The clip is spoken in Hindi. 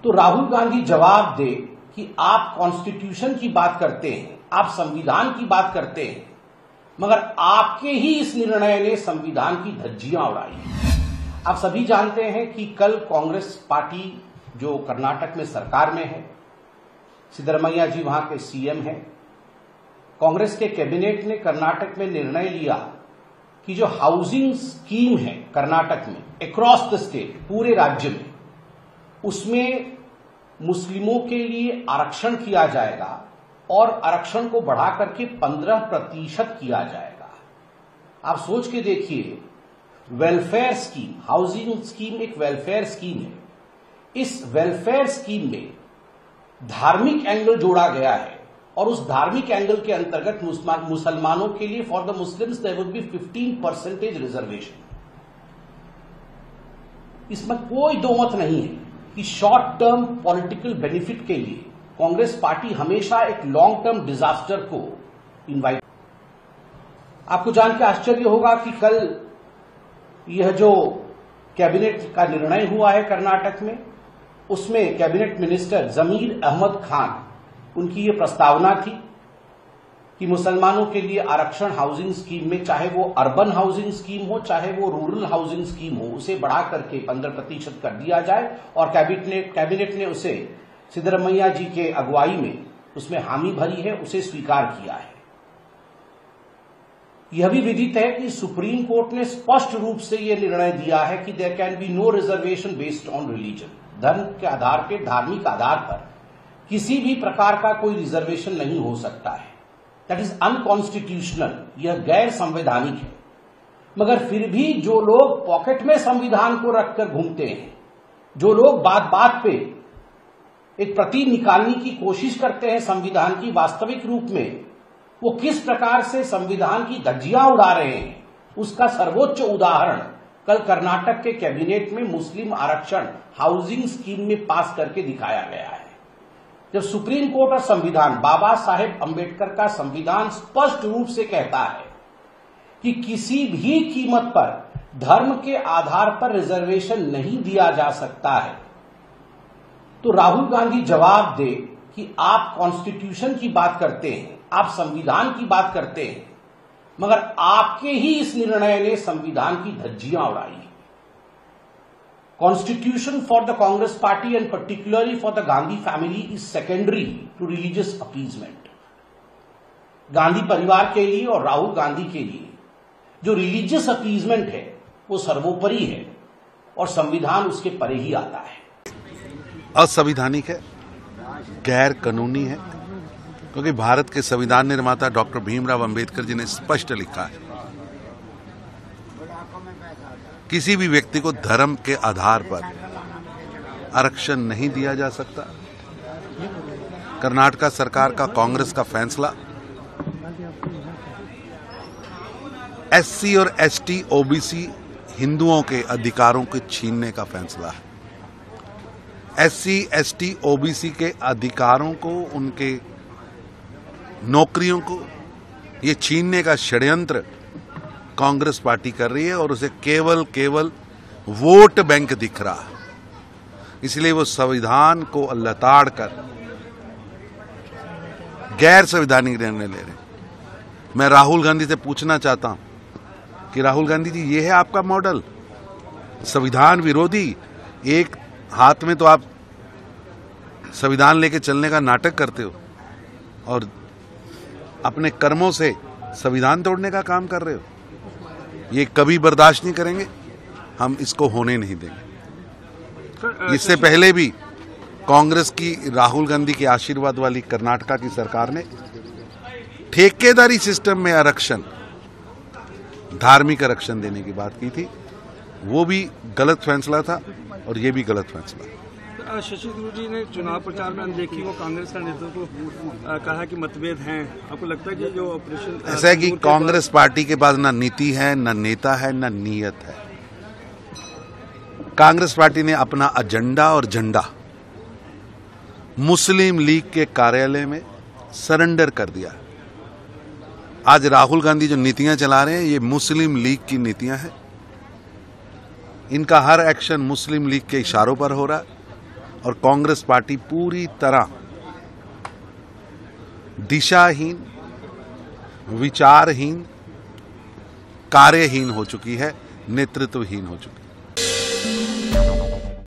तो राहुल गांधी जवाब दे कि आप कॉन्स्टिट्यूशन की बात करते हैं, आप संविधान की बात करते हैं, मगर आपके ही इस निर्णय ने संविधान की धज्जियां उड़ाई। आप सभी जानते हैं कि कल कांग्रेस पार्टी जो कर्नाटक में सरकार में है, सिद्धरमैया जी वहां के सीएम हैं, कांग्रेस के कैबिनेट ने कर्नाटक में निर्णय लिया कि जो हाउसिंग स्कीम है कर्नाटक में अक्रॉस द स्टेट, पूरे राज्य में, उसमें मुस्लिमों के लिए आरक्षण किया जाएगा और आरक्षण को बढ़ा करके 15% किया जाएगा। आप सोच के देखिए, वेलफेयर स्कीम, हाउसिंग स्कीम एक वेलफेयर स्कीम है। इस वेलफेयर स्कीम में धार्मिक एंगल जोड़ा गया है और उस धार्मिक एंगल के अंतर्गत मुसलमानों के लिए for the Muslims there would be 15% reservation. इसमें कोई दो मत नहीं है कि शॉर्ट टर्म पॉलिटिकल बेनिफिट के लिए कांग्रेस पार्टी हमेशा एक लॉन्ग टर्म डिजास्टर को इनवाइट। आपको जान के आश्चर्य होगा कि कल यह जो कैबिनेट का निर्णय हुआ है कर्नाटक में, उसमें कैबिनेट मिनिस्टर जमीर अहमद खान, उनकी यह प्रस्तावना थी कि मुसलमानों के लिए आरक्षण हाउसिंग स्कीम में, चाहे वो अर्बन हाउसिंग स्कीम हो चाहे वो रूरल हाउसिंग स्कीम हो, उसे बढ़ा करके 15% कर दिया जाए। और कैबिनेट ने उसे सिद्धरमैया जी के अगुवाई में उसमें हामी भरी है, उसे स्वीकार किया है। यह भी विदित है कि सुप्रीम कोर्ट ने स्पष्ट रूप से यह निर्णय दिया है कि there can be no reservation based on religion. धर्म के आधार पर, धार्मिक आधार पर किसी भी प्रकार का कोई रिजर्वेशन नहीं हो सकता है। दैट इज अनकॉन्स्टिट्यूशनल, यह गैर संवैधानिक है। मगर फिर भी जो लोग पॉकेट में संविधान को रखकर घूमते हैं, जो लोग बात बात पे एक प्रति निकालने की कोशिश करते हैं संविधान की, वास्तविक रूप में वो किस प्रकार से संविधान की धज्जियां उड़ा रहे हैं, उसका सर्वोच्च उदाहरण कल कर्नाटक के कैबिनेट में मुस्लिम आरक्षण हाउसिंग स्कीम में पास करके दिखाया गया है। जब सुप्रीम कोर्ट और संविधान, बाबा साहेब अंबेडकर का संविधान स्पष्ट रूप से कहता है कि किसी भी कीमत पर धर्म के आधार पर रिजर्वेशन नहीं दिया जा सकता है, तो राहुल गांधी जवाब दे कि आप कॉन्स्टिट्यूशन की बात करते हैं, आप संविधान की बात करते हैं, मगर आपके ही इस निर्णय ने संविधान की धज्जियां उड़ाई। Constitution for the Congress party and particularly for the Gandhi family is secondary to religious appeasement. Gandhi परिवार के लिए और राहुल गांधी के लिए जो रिलीजियस अपीजमेंट है वो सर्वोपरि है और संविधान उसके परे ही आता है। असंवैधानिक है, गैर कानूनी है, क्योंकि भारत के संविधान निर्माता डॉक्टर भीमराव अंबेडकर जी ने स्पष्ट लिखा है किसी भी व्यक्ति को धर्म के आधार पर आरक्षण नहीं दिया जा सकता। कर्नाटक सरकार का, कांग्रेस का फैसला एससी और एसटी, ओबीसी हिंदुओं के अधिकारों को छीनने का फैसला है। एससी, एसटी, ओबीसी के अधिकारों को, उनके नौकरियों को ये छीनने का षड्यंत्र कांग्रेस पार्टी कर रही है और उसे केवल वोट बैंक दिख रहा है। इसलिए वो संविधान को लताड़ कर गैर संवैधानिक निर्णय ले रहे हैं। मैं राहुल गांधी से पूछना चाहता हूं कि राहुल गांधी जी, ये है आपका मॉडल संविधान विरोधी? एक हाथ में तो आप संविधान लेके चलने का नाटक करते हो और अपने कर्मों से संविधान तोड़ने का काम कर रहे हो। ये कभी बर्दाश्त नहीं करेंगे, हम इसको होने नहीं देंगे। इससे पहले भी कांग्रेस की, राहुल गांधी के आशीर्वाद वाली कर्नाटका की सरकार ने ठेकेदारी सिस्टम में आरक्षण, धार्मिक आरक्षण देने की बात की थी। वो भी गलत फैसला था और ये भी गलत फैसला। शशि थरूर जी ने चुनाव प्रचार में अनदेखी को कांग्रेस का नेतृत्व को कहा कि मतभेद हैं। आपको लगता है कि जो ऑपरेशन ऐसा है कि कांग्रेस पार्टी के पास न नीति है, न नेता है, न नीयत है। कांग्रेस पार्टी ने अपना एजेंडा और झंडा मुस्लिम लीग के कार्यालय में सरेंडर कर दिया। आज राहुल गांधी जो नीतियां चला रहे हैं, ये मुस्लिम लीग की नीतियां हैं। इनका हर एक्शन मुस्लिम लीग के इशारों पर हो रहा है और कांग्रेस पार्टी पूरी तरह दिशाहीन, विचारहीन, कार्यहीन हो चुकी है, नेतृत्वहीन हो चुकी है।